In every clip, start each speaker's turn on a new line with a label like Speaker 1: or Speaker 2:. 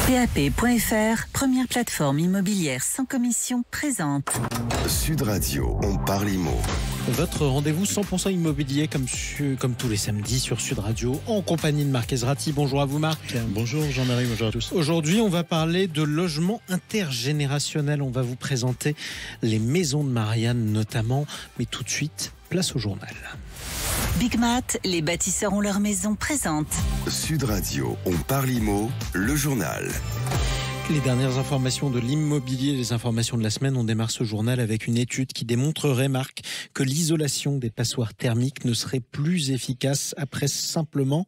Speaker 1: PAP.fr, première plateforme immobilière sans commission, présente
Speaker 2: Sud Radio, on parle IMO.
Speaker 3: Votre rendez-vous 100% immobilier comme tous les samedis sur Sud Radio en compagnie de Marc Ezrati. Bonjour à vous Marc.
Speaker 4: Bonjour Jean-Marie, bonjour à tous.
Speaker 3: Aujourd'hui on va parler de logement intergénérationnel. On va vous présenter les maisons de Marianne notamment. Mais tout de suite, place au journal.
Speaker 1: Big Mat, les bâtisseurs ont leur maison, présente
Speaker 2: Sud Radio, on parle IMO, le journal.
Speaker 3: Les dernières informations de l'immobilier, les informations de la semaine, on démarre ce journal avec une étude qui démontrerait, Marc, que l'isolation des passoires thermiques ne serait plus efficace après simplement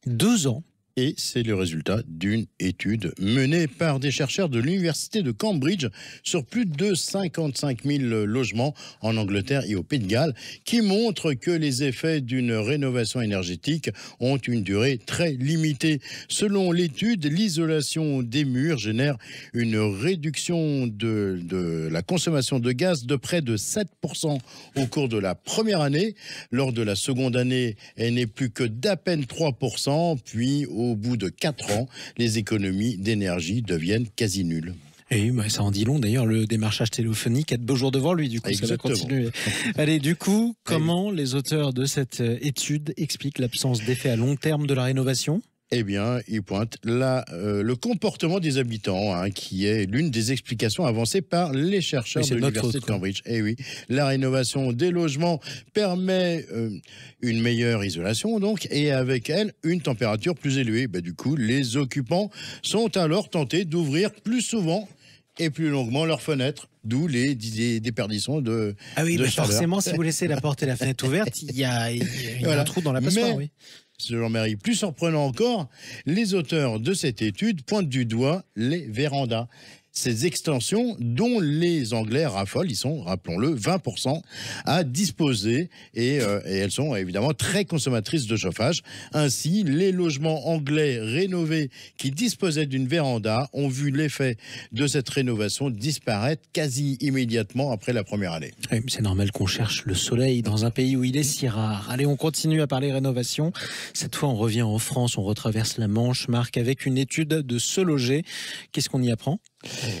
Speaker 3: 2 ans.
Speaker 4: Et c'est le résultat d'une étude menée par des chercheurs de l'université de Cambridge sur plus de 55 000 logements en Angleterre et au Pays de Galles, qui montre que les effets d'une rénovation énergétique ont une durée très limitée. Selon l'étude, l'isolation des murs génère une réduction de la consommation de gaz de près de 7% au cours de la première année. Lors de la seconde année, elle n'est plus que d'à peine 3%, puis au bout de 4 ans, les économies d'énergie deviennent quasi nulles.
Speaker 3: Et ça en dit long, d'ailleurs, le démarchage téléphonique a de beaux jours devant lui, du coup,
Speaker 4: exactement.
Speaker 3: Ça va continuer. Allez, du coup, comment les auteurs de cette étude expliquent l'absence d'effet à long terme de la rénovation ?
Speaker 4: Eh bien, il pointe le comportement des habitants, qui est l'une des explications avancées par les chercheurs de l'université de Cambridge. Eh oui, la rénovation des logements permet une meilleure isolation, donc, et avec elle, une température plus élevée. Du coup, les occupants sont alors tentés d'ouvrir plus souvent et plus longuement leurs fenêtres, d'où les déperditions de chaleur.
Speaker 3: Forcément, si vous laissez la porte et la fenêtre ouverte, il y a un trou dans la passoire, oui.
Speaker 4: Jean-Marie, plus surprenant encore, les auteurs de cette étude pointent du doigt les vérandas. Ces extensions dont les Anglais raffolent, ils sont, rappelons-le, 20% à disposer et elles sont évidemment très consommatrices de chauffage. Ainsi, les logements anglais rénovés qui disposaient d'une véranda ont vu l'effet de cette rénovation disparaître quasi immédiatement après la première année.
Speaker 3: Oui, c'est normal qu'on cherche le soleil dans un pays où il est si rare. Allez, on continue à parler rénovation. Cette fois, on revient en France, on retraverse la Manche, Marc, avec une étude de Se Loger. Qu'est-ce qu'on y apprend ?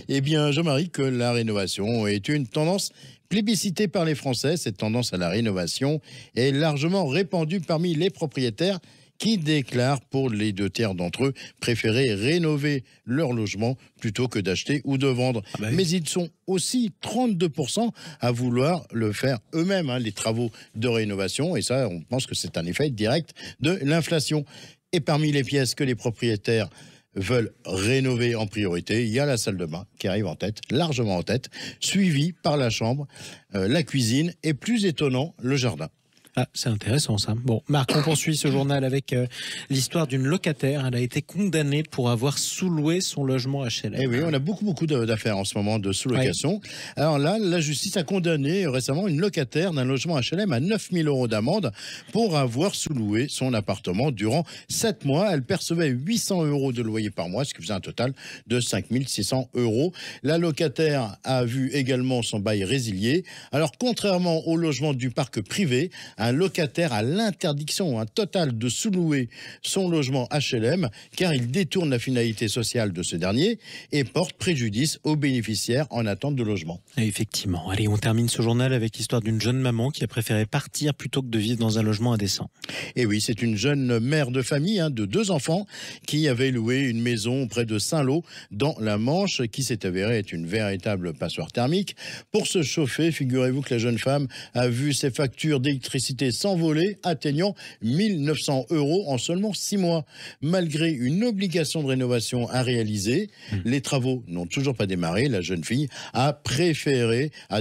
Speaker 4: Eh bien, Jean-Marie, que la rénovation est une tendance plébiscitée par les Français. Cette tendance à la rénovation est largement répandue parmi les propriétaires qui déclarent, pour les 2 tiers d'entre eux, préférer rénover leur logement plutôt que d'acheter ou de vendre. Oui. Mais ils sont aussi 32% à vouloir le faire eux-mêmes, les travaux de rénovation. Et ça, on pense que c'est un effet direct de l'inflation. Et parmi les pièces que les propriétaires veulent rénover en priorité, il y a la salle de bain qui arrive en tête, largement en tête, suivie par la chambre, la cuisine et, plus étonnant, le jardin.
Speaker 3: Ah, c'est intéressant ça. Bon, Marc, on poursuit ce journal avec l'histoire d'une locataire. Elle a été condamnée pour avoir sous-loué son logement HLM.
Speaker 4: Eh oui, on a beaucoup d'affaires en ce moment de sous-location. Oui. Alors là, la justice a condamné récemment une locataire d'un logement HLM à 9 000 € d'amende pour avoir sous-loué son appartement durant 7 mois. Elle percevait 800 € de loyer par mois, ce qui faisait un total de 5 600 €. La locataire a vu également son bail résilié. Alors, contrairement au logement du parc privé, un locataire a l'interdiction totale de sous-louer son logement HLM car il détourne la finalité sociale de ce dernier et porte préjudice aux bénéficiaires en attente de logement.
Speaker 3: Effectivement. Allez, on termine ce journal avec l'histoire d'une jeune maman qui a préféré partir plutôt que de vivre dans un logement indécent.
Speaker 4: Et oui, c'est une jeune mère de famille de 2 enfants qui avait loué une maison près de Saint-Lô dans la Manche qui s'est avérée être une véritable passoire thermique. Pour se chauffer, figurez-vous que la jeune femme a vu ses factures d'électricité s'envoler, atteignant 1 900 € en seulement 6 mois. Malgré une obligation de rénovation à réaliser, les travaux n'ont toujours pas démarré. La jeune fille a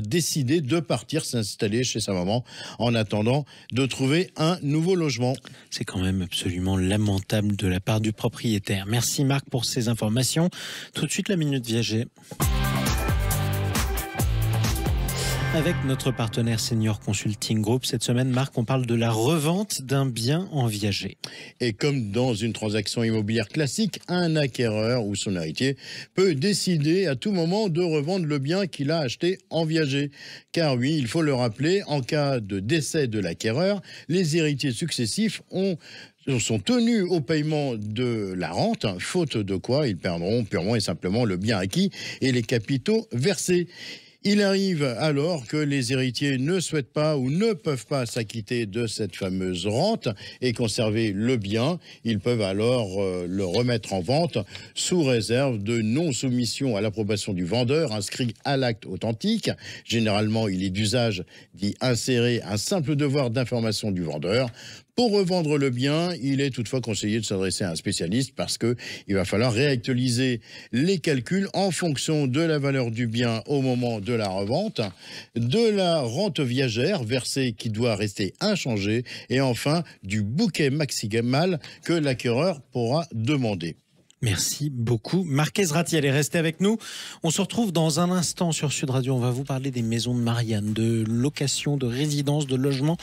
Speaker 4: décidé de partir s'installer chez sa maman en attendant de trouver un nouveau logement.
Speaker 3: C'est quand même absolument lamentable de la part du propriétaire. Merci Marc pour ces informations. Tout de suite, la Minute Viager. Avec notre partenaire Senior Consulting Group, cette semaine, Marc, on parle de la revente d'un bien en viager.
Speaker 4: Et comme dans une transaction immobilière classique, un acquéreur ou son héritier peut décider à tout moment de revendre le bien qu'il a acheté en viager. Car oui, il faut le rappeler, en cas de décès de l'acquéreur, les héritiers successifs ont sont tenus au paiement de la rente, faute de quoi ils perdront purement et simplement le bien acquis et les capitaux versés. Il arrive alors que les héritiers ne souhaitent pas ou ne peuvent pas s'acquitter de cette fameuse rente et conserver le bien. Ils peuvent alors le remettre en vente sous réserve de non-soumission à l'approbation du vendeur inscrit à l'acte authentique. Généralement, il est d'usage d'y insérer un simple devoir d'information du vendeur. Pour revendre le bien, il est toutefois conseillé de s'adresser à un spécialiste parce qu'il va falloir réactualiser les calculs en fonction de la valeur du bien au moment de la revente, de la rente viagère versée qui doit rester inchangée et enfin du bouquet maximal que l'acquéreur pourra demander.
Speaker 3: Merci beaucoup. Marc Ezrati, allez rester avec nous. On se retrouve dans un instant sur Sud Radio. On va vous parler des maisons de Marianne, de location, de résidence, de logement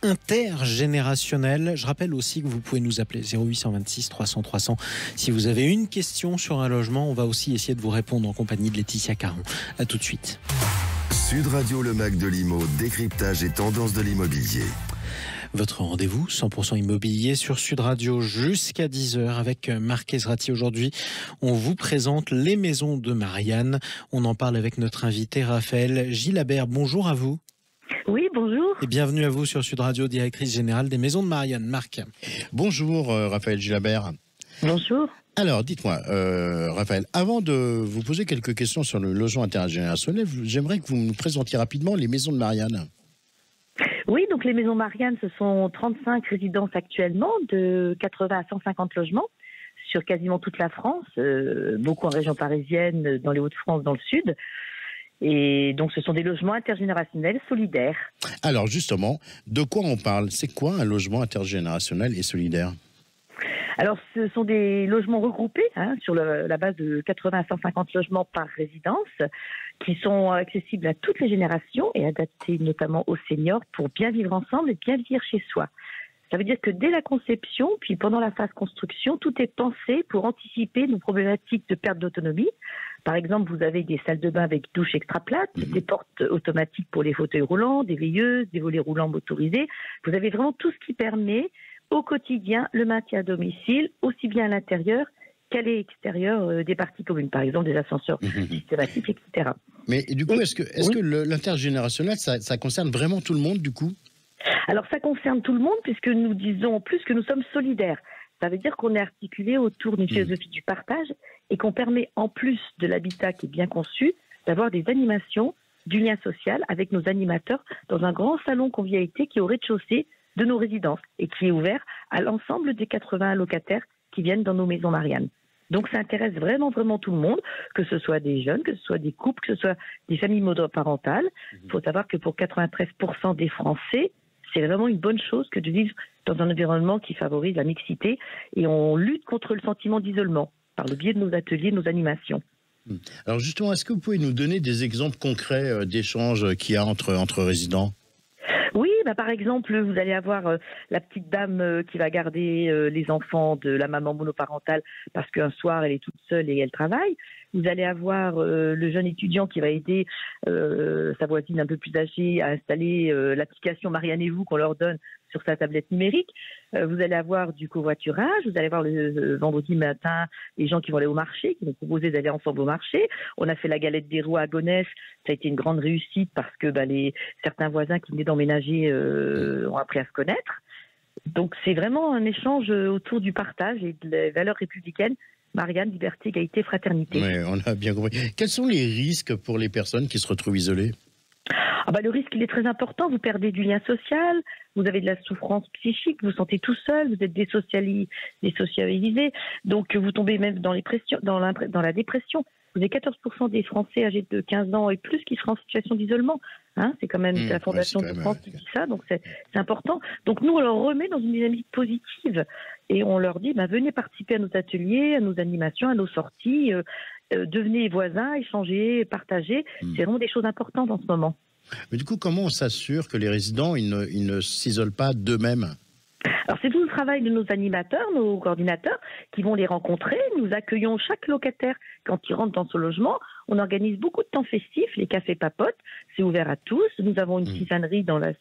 Speaker 3: intergénérationnel. Je rappelle aussi que vous pouvez nous appeler 0826 300 300. Si vous avez une question sur un logement, on va aussi essayer de vous répondre en compagnie de Laetitia Caron. À tout de suite.
Speaker 2: Sud Radio, le Mac de l'Imo, décryptage et tendance de l'immobilier.
Speaker 3: Votre rendez-vous 100% immobilier sur Sud Radio jusqu'à 10h avec Marc Ezrati. Aujourd'hui, on vous présente les maisons de Marianne. On en parle avec notre invité Raphaël Gilabert. Bonjour à vous.
Speaker 5: Oui, bonjour.
Speaker 3: Et bienvenue à vous sur Sud Radio, directrice générale des maisons de Marianne. Marc.
Speaker 4: Bonjour Raphaël Gilabert.
Speaker 5: Bonjour.
Speaker 4: Alors, dites-moi, Raphaël, avant de vous poser quelques questions sur le logement intergénérationnel, j'aimerais que vous nous présentiez rapidement les maisons de Marianne.
Speaker 5: Oui, donc les maisons Marianne, ce sont 35 résidences actuellement, de 80 à 150 logements sur quasiment toute la France, beaucoup en région parisienne, dans les Hauts-de-France, dans le sud. Et donc, ce sont des logements intergénérationnels solidaires. Alors, justement, de quoi on parle? C'est quoi un logement intergénérationnel et solidaire? Alors, ce sont des logements regroupés sur la base de 80 à 150 logements par résidence qui sont accessibles à toutes les générations et adaptés notamment aux seniors pour bien vivre ensemble et bien vivre chez soi. Ça veut dire que dès la conception, puis pendant la phase construction, tout est pensé pour anticiper nos problématiques de perte d'autonomie. Par exemple, vous avez des salles de bain avec douche extra plate, des portes automatiques pour les fauteuils roulants, des veilleuses, des volets roulants motorisés. Vous avez vraiment tout ce qui permet au quotidien le maintien à domicile, aussi bien à l'intérieur qu'à l'extérieur des parties communes, par exemple des ascenseurs systématiques, etc.
Speaker 4: Mais du coup, est-ce que l'intergénérationnel, ça concerne vraiment tout le monde, du coup?
Speaker 5: Alors, ça concerne tout le monde, puisque nous disons en plus que nous sommes solidaires. Ça veut dire qu'on est articulé autour d'une philosophie du partage et qu'on permet, en plus de l'habitat qui est bien conçu, d'avoir des animations, du lien social avec nos animateurs dans un grand salon convivialité qui est au rez-de-chaussée de nos résidences et qui est ouvert à l'ensemble des 80 locataires qui viennent dans nos maisons Marianne. Donc ça intéresse vraiment, vraiment tout le monde, que ce soit des jeunes, que ce soit des couples, que ce soit des familles monoparentales. Il faut savoir que pour 93% des Français, c'est vraiment une bonne chose que de vivre dans un environnement qui favorise la mixité et on lutte contre le sentiment d'isolement par le biais de nos ateliers, de nos animations.
Speaker 4: Alors justement, est-ce que vous pouvez nous donner des exemples concrets d'échanges qu'il y a entre résidents ?
Speaker 5: Oui, par exemple, vous allez avoir la petite dame qui va garder les enfants de la maman monoparentale parce qu'un soir, elle est toute seule et elle travaille. Vous allez avoir le jeune étudiant qui va aider sa voisine un peu plus âgée à installer l'application Marianne et vous qu'on leur donne sur sa tablette numérique. Vous allez avoir du covoiturage. Vous allez avoir le vendredi matin les gens qui vont aller au marché, qui vont proposer d'aller ensemble au marché. On a fait la galette des rois à Gonesse. Ça a été une grande réussite parce que certains voisins qui venaient d'emménager ont appris à se connaître. Donc c'est vraiment un échange autour du partage et des valeurs républicaines. Marianne, liberté, égalité, fraternité.
Speaker 4: Oui, on a bien compris. Quels sont les risques pour les personnes qui se retrouvent isolées ?
Speaker 5: Le risque, il est très important. Vous perdez du lien social, vous avez de la souffrance psychique, vous vous sentez tout seul, vous êtes désocialisé. Donc, vous tombez même dans la dépression. Vous avez 14% des Français âgés de 15 ans et plus qui seraient en situation d'isolement. C'est quand même la Fondation de France qui dit ça, donc c'est important. Donc, nous, on leur remet dans une dynamique positive et on leur dit, venez participer à nos ateliers, à nos animations, à nos sorties, devenez voisins, échangez, partagez. C'est vraiment des choses importantes en ce moment.
Speaker 4: Mais du coup, comment on s'assure que les résidents ils ne s'isolent pas d'eux-mêmes ?
Speaker 5: Alors, c'est tout le travail de nos animateurs, nos coordinateurs, qui vont les rencontrer. Nous accueillons chaque locataire quand il rentre dans son logement. On organise beaucoup de temps festifs, les cafés papotes, c'est ouvert à tous. Nous avons une tisanerie dans le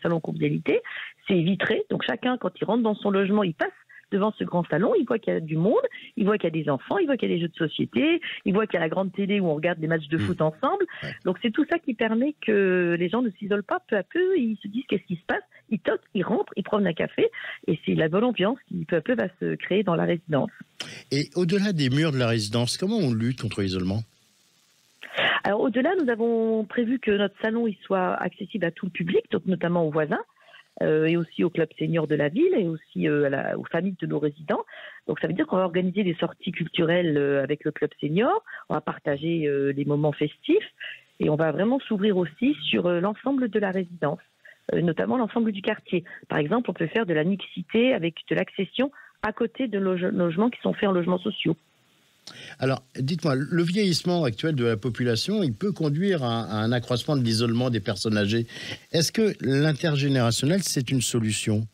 Speaker 5: salon convivialité, c'est vitré. Donc, chacun, quand il rentre dans son logement, il passe devant ce grand salon, il voit qu'il y a du monde, il voit qu'il y a des enfants, il voit qu'il y a des jeux de société, il voit qu'il y a la grande télé où on regarde des matchs de foot ensemble. Donc c'est tout ça qui permet que les gens ne s'isolent pas peu à peu, ils se disent qu'est-ce qui se passe, ils toquent, ils rentrent, ils prennent un café, et c'est la bonne ambiance qui peu à peu va se créer dans la résidence.
Speaker 4: Et au-delà des murs de la résidence, comment on lutte contre l'isolement ?
Speaker 5: Alors au-delà, nous avons prévu que notre salon il soit accessible à tout le public, donc notamment aux voisins, et aussi au club senior de la ville, et aussi aux familles de nos résidents. Donc ça veut dire qu'on va organiser des sorties culturelles avec le club senior, on va partager les moments festifs, et on va vraiment s'ouvrir aussi sur l'ensemble de la résidence, notamment l'ensemble du quartier. Par exemple, on peut faire de la mixité avec de l'accession à côté de logements qui sont faits en logements sociaux.
Speaker 4: Alors, dites-moi, le vieillissement actuel de la population, il peut conduire à un accroissement de l'isolement des personnes âgées. Est-ce que l'intergénérationnel, c'est une solution ?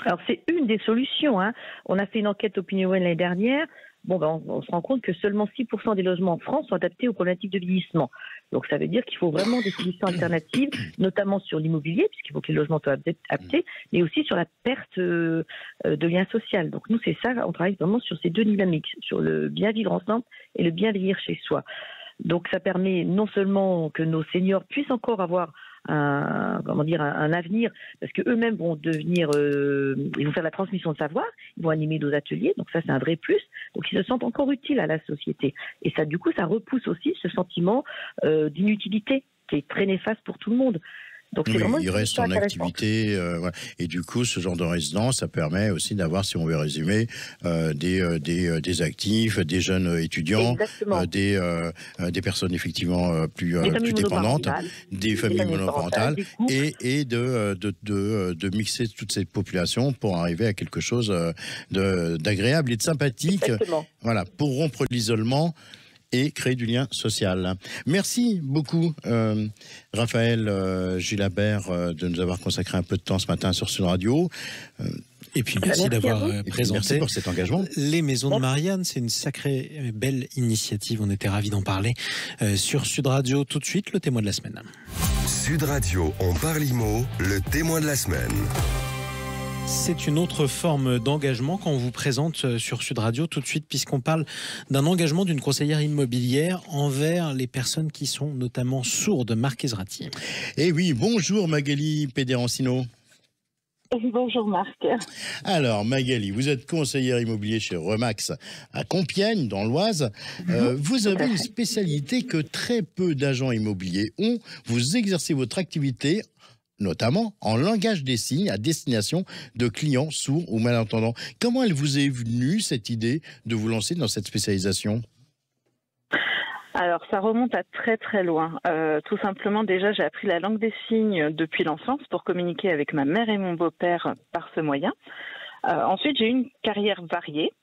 Speaker 5: Alors, c'est une des solutions. On a fait une enquête Opinion l'année dernière. On se rend compte que seulement 6% des logements en France sont adaptés aux problématiques de vieillissement. Donc, ça veut dire qu'il faut vraiment des solutions alternatives, notamment sur l'immobilier, puisqu'il faut que les logements soient adaptés, mais aussi sur la perte de lien social. Donc, nous, c'est ça, on travaille vraiment sur ces deux dynamiques, sur le bien vivre ensemble et le bien vieillir chez soi. Donc, ça permet non seulement que nos seniors puissent encore avoir un avenir, parce qu'eux-mêmes vont devenir, ils vont faire la transmission de savoir, ils vont animer nos ateliers, donc ça c'est un vrai plus, donc ils se sentent encore utiles à la société. Et ça, du coup, ça repousse aussi ce sentiment d'inutilité qui est très néfaste pour tout le monde. Donc, c'est
Speaker 4: il reste en activité, et du coup, ce genre de résidence, ça permet aussi d'avoir, si on veut résumer, des actifs, des jeunes étudiants, des personnes effectivement plus dépendantes, des familles monoparentales, et de mixer toutes ces populations pour arriver à quelque chose d'agréable et de sympathique, voilà, pour rompre l'isolement et créer du lien social. Merci beaucoup, Raphaël Gilabert, de nous avoir consacré un peu de temps ce matin sur Sud Radio.
Speaker 3: Et puis merci d'avoir présenté
Speaker 4: merci pour cet engagement.
Speaker 3: Les Maisons de Marianne. C'est une sacrée belle initiative. On était ravis d'en parler sur Sud Radio. Tout de suite, le témoin de la semaine.
Speaker 2: Sud Radio, on parle IMO, le témoin de la semaine.
Speaker 3: C'est une autre forme d'engagement qu'on vous présente sur Sud Radio tout de suite, puisqu'on parle d'un engagement d'une conseillère immobilière envers les personnes qui sont notamment sourdes. Marc Ezrati.
Speaker 4: Eh oui, bonjour Magali Péderancino.
Speaker 6: Bonjour Marc.
Speaker 4: Alors Magali, vous êtes conseillère immobilier chez Remax à Compiègne, dans l'Oise. Vous avez une spécialité que très peu d'agents immobiliers ont. Vous exercez votre activité notamment en langage des signes à destination de clients sourds ou malentendants. Comment elle vous est venue, cette idée de vous lancer dans cette spécialisation ?
Speaker 6: Alors, ça remonte à très très loin. Tout simplement, déjà, j'ai appris la langue des signes depuis l'enfance pour communiquer avec ma mère et mon beau-père par ce moyen. Ensuite, j'ai eu une carrière variée.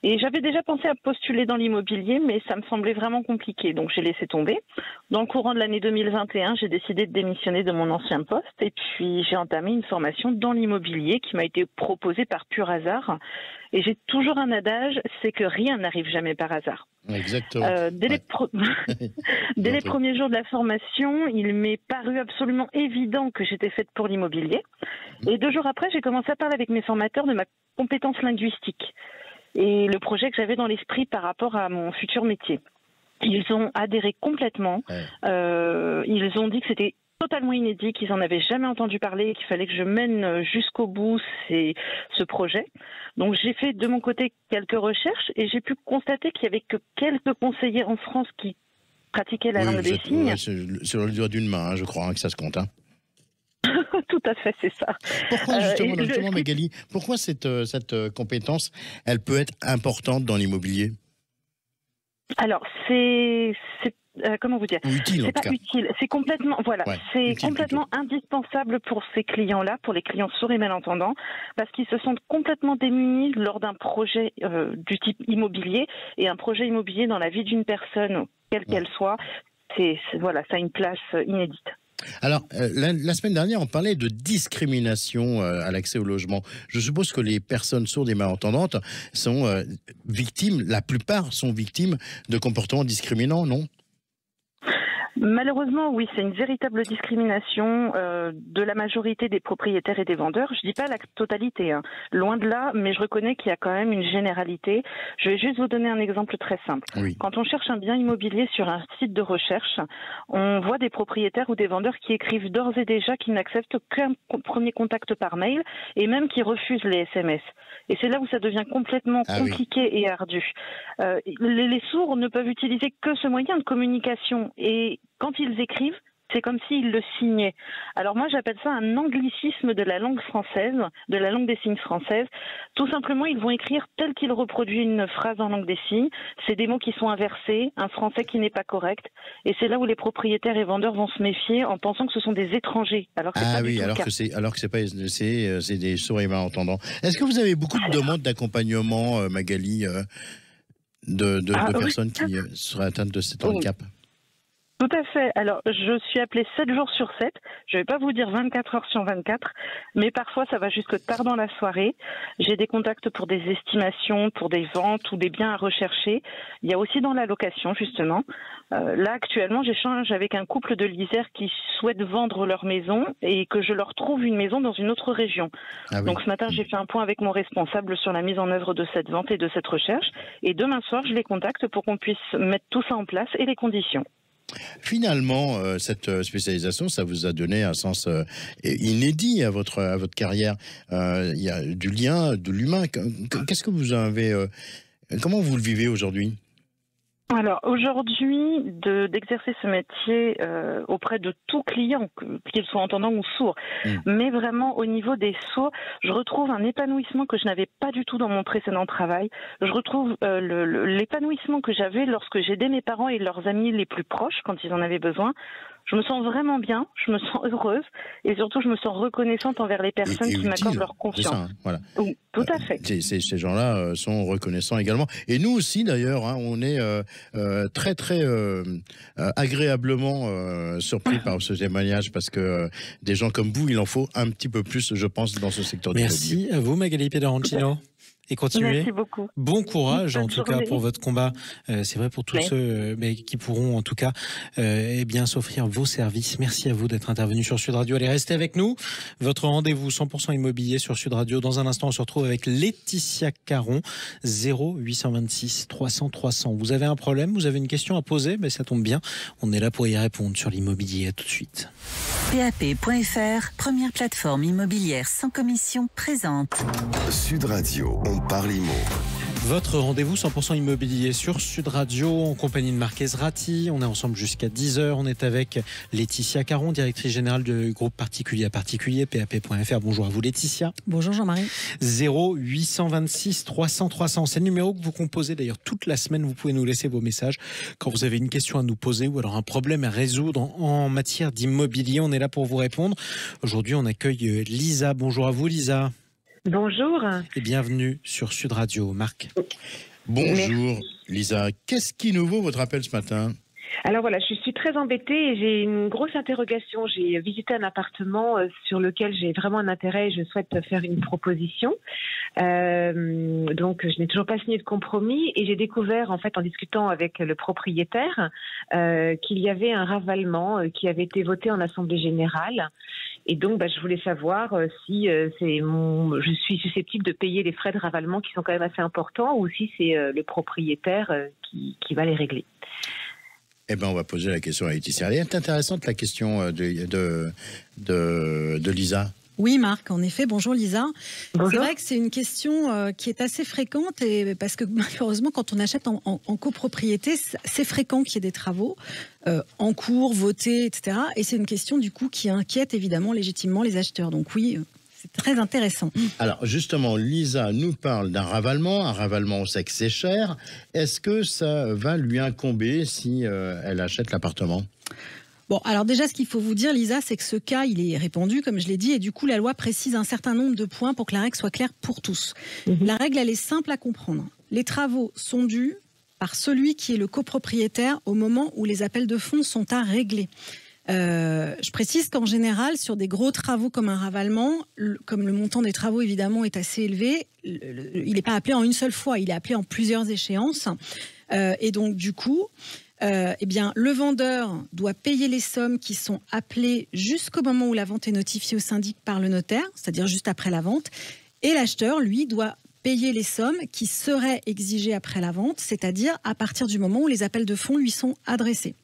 Speaker 6: Et j'avais déjà pensé à postuler dans l'immobilier, mais ça me semblait vraiment compliqué, donc j'ai laissé tomber. Dans le courant de l'année 2021, j'ai décidé de démissionner de mon ancien poste et puis j'ai entamé une formation dans l'immobilier qui m'a été proposée par pur hasard. Et j'ai toujours un adage, c'est que rien n'arrive jamais par hasard.
Speaker 4: Exactement.
Speaker 6: Dès les premiers jours de la formation, il m'est paru absolument évident que j'étais faite pour l'immobilier. Et 2 jours après, j'ai commencé à parler avec mes formateurs de ma compétence linguistique et le projet que j'avais dans l'esprit par rapport à mon futur métier. Ils ont adhéré complètement. Ils ont dit que c'était totalement inédit, qu'ils n'en avaient jamais entendu parler et qu'il fallait que je mène jusqu'au bout ce projet. Donc j'ai fait de mon côté quelques recherches et j'ai pu constater qu'il n'y avait que quelques conseillers en France qui pratiquaient la langue des signes.
Speaker 4: Sur le doigt d'une main, je crois, que ça se compte.
Speaker 6: Tout à fait, c'est ça.
Speaker 4: Pourquoi justement Magali, pourquoi cette compétence, elle peut être importante dans l'immobilier ?
Speaker 6: Alors, c'est comment vous dire ?
Speaker 4: Utile,
Speaker 6: c'est pas utile, c'est complètement, complètement indispensable pour ces clients-là, pour les clients sourds et malentendants, parce qu'ils se sentent complètement démunis lors d'un projet du type immobilier, et un projet immobilier dans la vie d'une personne, quelle qu'elle soit, ça a une place inédite.
Speaker 4: Alors, la semaine dernière, on parlait de discrimination à l'accès au logement. Je suppose que les personnes sourdes et malentendantes sont victimes, la plupart sont victimes de comportements discriminants, non ?
Speaker 6: Malheureusement, oui, c'est une véritable discrimination de la majorité des propriétaires et des vendeurs. Je dis pas la totalité, hein. Loin de là, mais je reconnais qu'il y a quand même une généralité. Je vais juste vous donner un exemple très simple.
Speaker 4: Oui.
Speaker 6: Quand on cherche un bien immobilier sur un site de recherche, on voit des propriétaires ou des vendeurs qui écrivent d'ores et déjà qu'ils n'acceptent qu'un premier contact par mail et même qui refusent les SMS. Et c'est là où ça devient complètement compliqué et ardu. Les sourds ne peuvent utiliser que ce moyen de communication. Et quand ils écrivent, c'est comme s'ils le signaient. Alors moi, j'appelle ça un anglicisme de la langue française, de la langue des signes française. Tout simplement, ils vont écrire tel qu'ils reproduisent une phrase en langue des signes. C'est des mots qui sont inversés, un français qui n'est pas correct. Et c'est là où les propriétaires et vendeurs vont se méfier en pensant que ce sont des étrangers. Alors que c'est pas du tout le cas.
Speaker 4: Alors que c'est des sourds et malentendants. Est-ce que vous avez beaucoup de demandes d'accompagnement, Magali, de personnes qui seraient atteintes de cet handicap?
Speaker 6: Tout à fait. Alors, je suis appelée 7 jours sur 7. Je ne vais pas vous dire 24 heures sur 24, mais parfois ça va jusque tard dans la soirée. J'ai des contacts pour des estimations, pour des ventes ou des biens à rechercher. Il y a aussi dans la location, justement. Là, actuellement, j'échange avec un couple de l'Isère qui souhaitent vendre leur maison et que je leur trouve une maison dans une autre région. Donc, ce matin, j'ai fait un point avec mon responsable sur la mise en œuvre de cette vente et de cette recherche. Et demain soir, je les contacte pour qu'on puisse mettre tout ça en place et les conditions.
Speaker 4: Finalement, cette spécialisation, ça vous a donné un sens inédit à votre carrière. Il y a du lien, de l'humain. Qu'est-ce que vous avez comment vous le vivez aujourd'hui ?
Speaker 6: Alors aujourd'hui, d'exercer ce métier auprès de tout client, qu'il soit entendant ou sourd, mais vraiment au niveau des sourds, je retrouve un épanouissement que je n'avais pas du tout dans mon précédent travail. Je retrouve l'épanouissement que j'avais lorsque j'aidais mes parents et leurs amis les plus proches quand ils en avaient besoin. Je me sens vraiment bien, je me sens heureuse et surtout je me sens reconnaissante envers les personnes qui m'accordent leur confiance.
Speaker 4: Ça, hein, voilà.
Speaker 6: Oui, tout à fait.
Speaker 4: Ces gens-là sont reconnaissants également. Et nous aussi d'ailleurs, hein, on est très très agréablement surpris par ce témoignage parce que des gens comme vous, il en faut un petit peu plus, je pense, dans ce secteur.
Speaker 3: Merci à vous, Magali Pederancino. Et continuez.
Speaker 6: Merci beaucoup.
Speaker 3: Bon courage, en tout cas, pour votre combat. C'est vrai pour tous
Speaker 6: Oui.
Speaker 3: ceux qui pourront, en tout cas, bien s'offrir vos services. Merci à vous d'être intervenu sur Sud Radio. Allez, restez avec nous. Votre rendez-vous 100% immobilier sur Sud Radio. Dans un instant, on se retrouve avec Laetitia Caron, 0826 300 300. Vous avez un problème, vous avez une question à poser, mais ça tombe bien. On est là pour y répondre sur l'immobilier. À tout de suite.
Speaker 1: PAP.fr, première plateforme immobilière sans commission présente.
Speaker 2: Sud Radio, on parle immo.
Speaker 3: Votre rendez-vous 100% immobilier sur Sud Radio en compagnie de Marc Ezrati. On est ensemble jusqu'à 10h. On est avec Laetitia Caron, directrice générale du groupe particulier à particulier, PAP.fr. Bonjour à vous Laetitia.
Speaker 7: Bonjour Jean-Marie.
Speaker 3: 0826 300 300. C'est le numéro que vous composez d'ailleurs toute la semaine. Vous pouvez nous laisser vos messages quand vous avez une question à nous poser ou alors un problème à résoudre en matière d'immobilier. On est là pour vous répondre. Aujourd'hui, on accueille Lisa. Bonjour à vous Lisa.
Speaker 8: Bonjour.
Speaker 3: Et bienvenue sur Sud Radio. Marc.
Speaker 4: Bonjour Lisa. Qu'est-ce qui nous vaut votre appel ce matin ?
Speaker 8: Alors voilà, je suis très embêtée et j'ai une grosse interrogation. J'ai visité un appartement sur lequel j'ai vraiment un intérêt et je souhaite faire une proposition. Donc je n'ai toujours pas signé de compromis et j'ai découvert en fait en discutant avec le propriétaire qu'il y avait un ravalement qui avait été voté en assemblée générale. Et donc, je voulais savoir si je suis susceptible de payer les frais de ravalement qui sont quand même assez importants ou si c'est le propriétaire qui va les régler.
Speaker 4: Eh bien, on va poser la question à Laetitia. Elle est intéressante, la question de Lisa.
Speaker 7: Oui, Marc, en effet. Bonjour Lisa.
Speaker 8: Bonjour.
Speaker 7: C'est vrai que c'est une question qui est assez fréquente et parce que malheureusement, quand on achète en copropriété, c'est fréquent qu'il y ait des travaux en cours, votés, etc. Et c'est une question du coup qui inquiète évidemment légitimement les acheteurs. Donc oui, c'est très intéressant.
Speaker 4: Alors justement, Lisa nous parle d'un ravalement. Un ravalement, on sait que c'est cher. Est-ce que ça va lui incomber si elle achète l'appartement ?
Speaker 7: Bon, alors déjà, ce qu'il faut vous dire, Lisa, c'est que ce cas, il est répandu, comme je l'ai dit, et du coup, la loi précise un certain nombre de points pour que la règle soit claire pour tous. La règle, elle est simple à comprendre. Les travaux sont dus par celui qui est le copropriétaire au moment où les appels de fonds sont à régler. Je précise qu'en général, sur des gros travaux comme un ravalement, comme le montant des travaux évidemment est assez élevé, il n'est pas appelé en une seule fois, il est appelé en plusieurs échéances. Et donc du coup, eh bien, le vendeur doit payer les sommes qui sont appelées jusqu'au moment où la vente est notifiée au syndic par le notaire, c'est-à-dire juste après la vente. Et l'acheteur, lui, doit payer les sommes qui seraient exigées après la vente, c'est-à-dire à partir du moment où les appels de fonds lui sont adressés.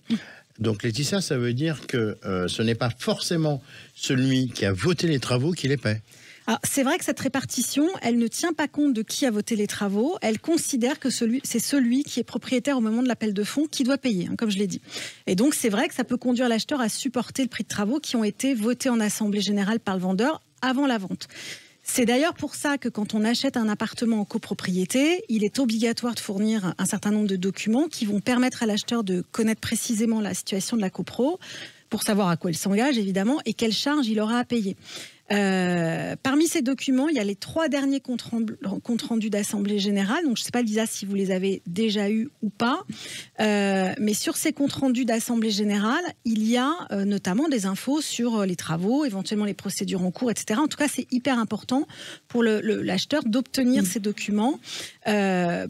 Speaker 4: Donc Laetitia, ça veut dire que ce n'est pas forcément celui qui a voté les travaux qui les paie.
Speaker 7: Alors, c'est vrai que cette répartition, elle ne tient pas compte de qui a voté les travaux. Elle considère que c'est celui qui est propriétaire au moment de l'appel de fonds qui doit payer, comme je l'ai dit. Et donc, c'est vrai que ça peut conduire l'acheteur à supporter le prix de travaux qui ont été votés en assemblée générale par le vendeur avant la vente. C'est d'ailleurs pour ça que quand on achète un appartement en copropriété, il est obligatoire de fournir un certain nombre de documents qui vont permettre à l'acheteur de connaître précisément la situation de la copro, pour savoir à quoi il s'engage, évidemment, et quelles charges il aura à payer. Parmi ces documents, il y a les 3 derniers comptes rendus d'Assemblée Générale. Donc, je ne sais pas, Lisa, si vous les avez déjà eus ou pas. Mais sur ces comptes rendus d'Assemblée Générale, il y a notamment des infos sur les travaux, éventuellement les procédures en cours, etc. En tout cas, c'est hyper important pour l'acheteur d'obtenir ces documents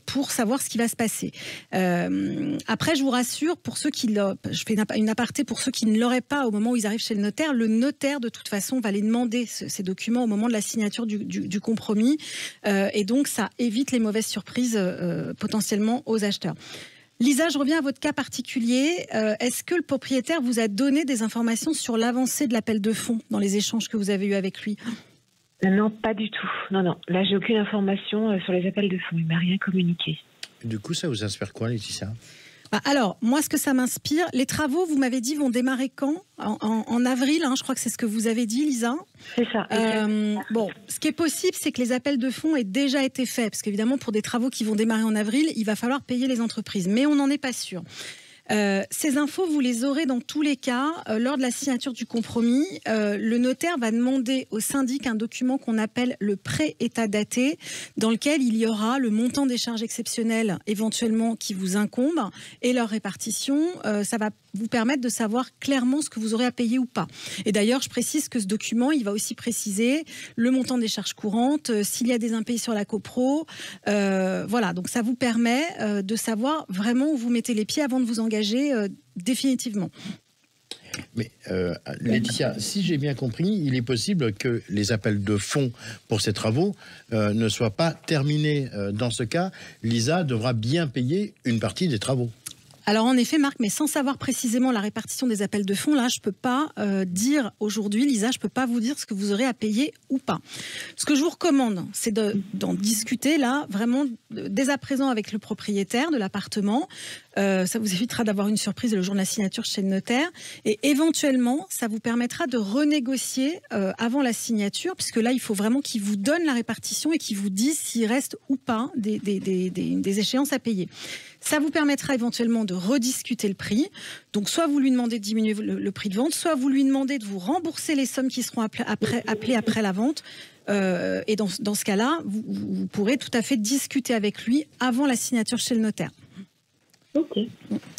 Speaker 7: pour savoir ce qui va se passer. Après, je vous rassure, pour ceux qui je fais une aparté pour ceux qui ne l'auraient pas au moment où ils arrivent chez le notaire, de toute façon, va les demander ces documents au moment de la signature du compromis. Et donc, ça évite les mauvaises surprises potentiellement aux acheteurs. Lisa, je reviens à votre cas particulier. Est-ce que le propriétaire vous a donné des informations sur l'avancée de l'appel de fonds dans les échanges que vous avez eus avec lui ?
Speaker 8: Non, pas du tout. Non. Là, j'ai aucune information sur les appels de fonds. Il m'a rien communiqué.
Speaker 4: Du coup, ça vous inspire quoi, Laetitia ?
Speaker 7: Alors, moi, ce que ça m'inspire, les travaux, vous m'avez dit, vont démarrer quand ? En avril, je crois que c'est ce que vous avez dit, Lisa.
Speaker 8: C'est ça.
Speaker 7: Bon, ce qui est possible, c'est que les appels de fonds aient déjà été faits, parce qu'évidemment, pour des travaux qui vont démarrer en avril, il va falloir payer les entreprises. Mais on n'en est pas sûr. Ces infos, vous les aurez dans tous les cas lors de la signature du compromis. Le notaire va demander au syndic un document qu'on appelle le pré-état daté, dans lequel il y aura le montant des charges exceptionnelles éventuellement qui vous incombent et leur répartition. Ça va vous permettre de savoir clairement ce que vous aurez à payer ou pas. Et d'ailleurs, je précise que ce document, il va aussi préciser le montant des charges courantes, s'il y a des impayés sur la copro. Voilà, donc ça vous permet de savoir vraiment où vous mettez les pieds avant de vous engager définitivement.
Speaker 4: Mais Laetitia, si j'ai bien compris, il est possible que les appels de fonds pour ces travaux ne soient pas terminés. Dans ce cas, Lisa devra bien payer une partie des travaux.
Speaker 7: Alors en effet, Marc, mais sans savoir précisément la répartition des appels de fonds, là, je ne peux pas dire aujourd'hui, Lisa, je ne peux pas vous dire ce que vous aurez à payer ou pas. Ce que je vous recommande, c'est d'en discuter là, vraiment, dès à présent avec le propriétaire de l'appartement. Ça vous évitera d'avoir une surprise le jour de la signature chez le notaire. Et éventuellement, ça vous permettra de renégocier avant la signature, puisque là, il faut vraiment qu'il vous donne la répartition et qu'il vous dise s'il reste ou pas des échéances à payer. Ça vous permettra éventuellement de rediscuter le prix. Donc, soit vous lui demandez de diminuer le prix de vente, soit vous lui demandez de vous rembourser les sommes qui seront appelées après la vente. Et dans ce cas-là, vous pourrez tout à fait discuter avec lui avant la signature chez le notaire.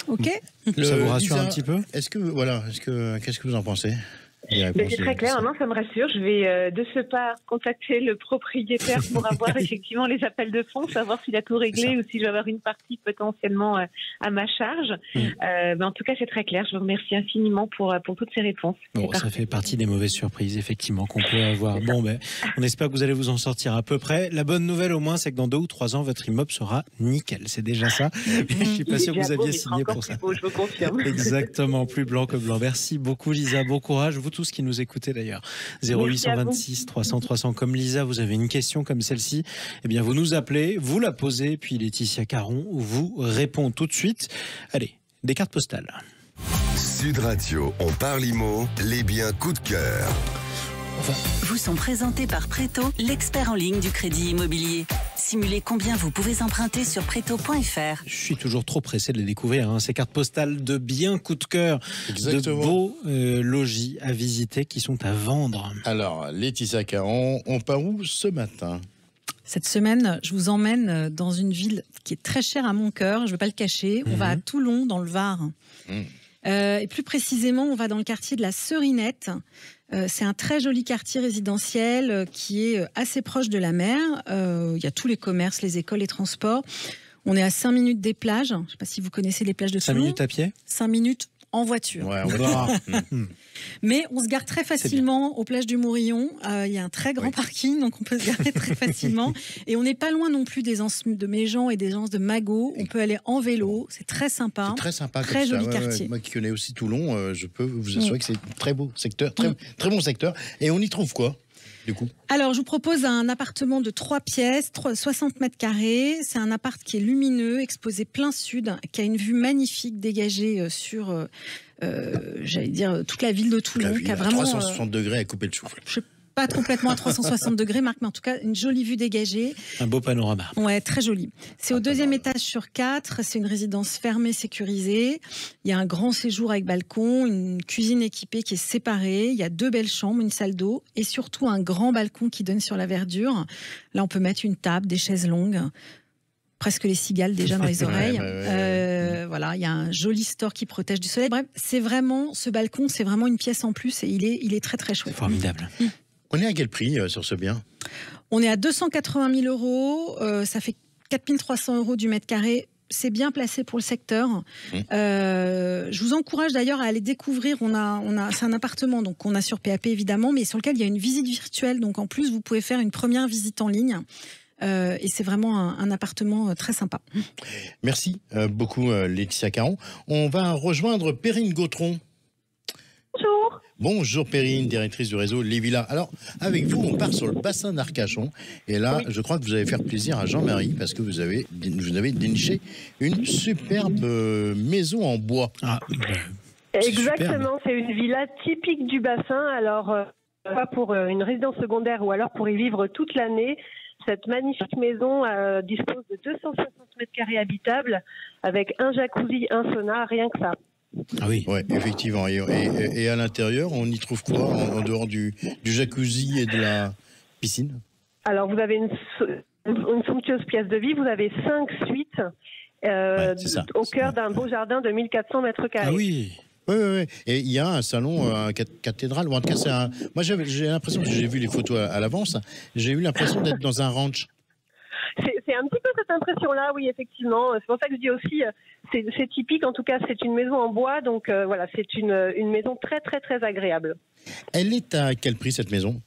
Speaker 8: Ok.
Speaker 3: Ça vous rassure
Speaker 4: Lisa,
Speaker 3: un petit peu ?
Speaker 4: qu'est-ce que vous en pensez ?
Speaker 8: C'est très clair, non, ça me rassure. Je vais de ce pas contacter le propriétaire pour avoir effectivement les appels de fonds, savoir s'il a tout réglé ou si je vais avoir une partie potentiellement à ma charge. Mais en tout cas, c'est très clair. Je vous remercie infiniment pour toutes ces réponses.
Speaker 3: Bon, ça fait partie des mauvaises surprises, effectivement, qu'on peut avoir. Bon, on espère que vous allez vous en sortir à peu près. La bonne nouvelle, au moins, c'est que dans 2 ou 3 ans, votre immeuble sera nickel. C'est déjà ça. Je suis pas sûr que vous aviez signé pour ça.
Speaker 8: Beau, je vous confirme.
Speaker 3: Exactement, plus blanc que blanc. Merci beaucoup, Lisa. Bon courage. Vous tous qui nous écoutez d'ailleurs. 0826 300 300 comme Lisa, vous avez une question comme celle-ci, eh bien vous nous appelez, vous la posez, puis Laetitia Caron vous répond tout de suite. Allez, des cartes postales.
Speaker 2: Sud Radio, on parle IMO, les biens coup de cœur.
Speaker 1: Vous sont présentés par Préto, l'expert en ligne du crédit immobilier. Simulez combien vous pouvez emprunter sur Préto.fr.
Speaker 3: Je suis toujours trop pressé de les découvrir, ces cartes postales de bien coup de cœur. Exactement. De beaux logis à visiter qui sont à vendre.
Speaker 4: Alors, Laetitia Caron, on part où ce matin ?
Speaker 7: Cette semaine, je vous emmène dans une ville qui est très chère à mon cœur, je ne vais pas le cacher. On va à Toulon, dans le Var. Et plus précisément, on va dans le quartier de la Serinette. C'est un très joli quartier résidentiel qui est assez proche de la mer. Il y a tous les commerces, les écoles, les transports. On est à 5 minutes des plages. Je ne sais pas si vous connaissez les plages de
Speaker 3: 5
Speaker 7: Toulon.
Speaker 3: minutes à pied
Speaker 7: 5 minutes en voiture.
Speaker 4: Ouais, on va
Speaker 7: Mais on se gare très facilement aux plages du Mourillon. Il y a un très grand parking, donc on peut se garer très facilement. Et on n'est pas loin non plus des anses de Méjean et des anses de Magot. On peut aller en vélo, c'est très sympa.
Speaker 4: C'est très sympa.
Speaker 7: Très joli quartier.
Speaker 4: Moi qui connais aussi Toulon, je peux vous assurer que c'est un très beau secteur, très bon secteur. Et on y trouve quoi du coup?
Speaker 7: Alors, je vous propose un appartement de 3 pièces, 60 mètres carrés. C'est un appart qui est lumineux, exposé plein sud, qui a une vue magnifique dégagée sur, j'allais dire, toute la ville de Toulon.
Speaker 4: Qui
Speaker 7: a vraiment
Speaker 4: 360 degrés à couper le souffle.
Speaker 7: Je pas complètement à 360 degrés, Marc, mais en tout cas, une jolie vue dégagée.
Speaker 3: Un beau panorama.
Speaker 7: Ouais, très joli. C'est au 2e étage sur 4. C'est une résidence fermée, sécurisée. Il y a un grand séjour avec balcon, une cuisine équipée qui est séparée. Il y a 2 belles chambres, une salle d'eau et surtout un grand balcon qui donne sur la verdure. Là, on peut mettre une table, des chaises longues. Presque les cigales déjà dans les oreilles. Voilà, il y a un joli store qui protège du soleil. Bref, c'est vraiment, ce balcon, c'est vraiment une pièce en plus et il est très très chouette.
Speaker 3: Formidable.
Speaker 4: On est à quel prix sur ce bien?
Speaker 7: On est à 280 000 €. Ça fait 4 300 € du mètre carré. C'est bien placé pour le secteur. Je vous encourage d'ailleurs à aller découvrir. C'est un appartement donc qu'on a sur PAP évidemment, mais sur lequel il y a une visite virtuelle. Donc en plus, vous pouvez faire une première visite en ligne. Et c'est vraiment un appartement très sympa.
Speaker 4: Merci beaucoup Laetitia Caron. On va rejoindre Perrine Gautron.
Speaker 9: Bonjour.
Speaker 4: Bonjour Perrine, directrice du réseau Les Villas. Alors, avec vous, on part sur le bassin d'Arcachon. Et là, je crois que vous allez faire plaisir à Jean-Marie parce que vous avez déniché une superbe maison en bois.
Speaker 9: Exactement, c'est une villa typique du bassin. Alors, soit pour une résidence secondaire ou alors pour y vivre toute l'année. Cette magnifique maison dispose de 260 mètres carrés habitables avec un jacuzzi, un sauna, rien que ça.
Speaker 3: Ah oui.
Speaker 4: Ouais, effectivement. Et à l'intérieur, on y trouve quoi en dehors du jacuzzi et de la piscine?
Speaker 9: Alors, vous avez une somptueuse pièce de vie. Vous avez 5 suites au cœur d'un beau jardin de 1400 mètres carrés.
Speaker 3: Ah oui.
Speaker 4: Oui. Et il y a un salon cathédrale. Ou en tout cas, moi, j'ai l'impression que j'ai vu les photos à l'avance. J'ai eu l'impression d'être dans un ranch.
Speaker 9: C'est un petit peu cette impression-là, oui, effectivement. C'est pour ça que je dis aussi, c'est typique. En tout cas, c'est une maison en bois. Donc, voilà, c'est une maison très, très, très agréable.
Speaker 4: Elle est à quel prix, cette maison?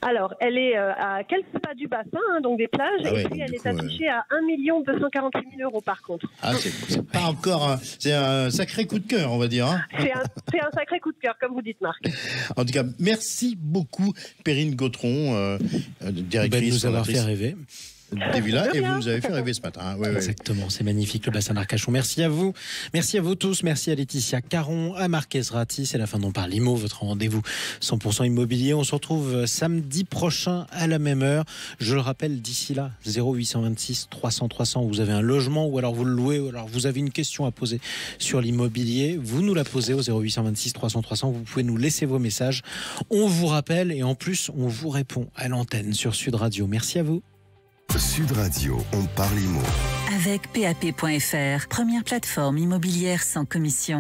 Speaker 9: Alors, elle est à quelques pas du bassin, donc des plages, et puis elle est affichée à 1 248 000 € par contre.
Speaker 4: Ah, c'est pas encore... c'est un sacré coup de cœur, on va dire. Hein.
Speaker 9: C'est un sacré coup de cœur, comme vous dites, Marc.
Speaker 4: En tout cas, merci beaucoup, Perrine Gautron, directrice...
Speaker 3: de nous avoir fait rêver.
Speaker 4: Des villas, et vous nous avez fait rêver ce matin.
Speaker 3: Exactement, c'est magnifique le bassin d'Arcachon. Merci à vous tous, merci à Laetitia Caron, à Marc Ezrati. C'est la fin d'On parle IMO, votre rendez-vous 100% immobilier. On se retrouve samedi prochain à la même heure. Je le rappelle, d'ici là, 0826 300 300, vous avez un logement ou alors vous le louez ou alors vous avez une question à poser sur l'immobilier, vous nous la posez au 0826 300 300. Vous pouvez nous laisser vos messages. On vous rappelle et en plus, on vous répond à l'antenne sur Sud Radio. Merci à vous.
Speaker 2: Sud Radio, on parle IMO.
Speaker 1: Avec PAP.fr, première plateforme immobilière sans commission.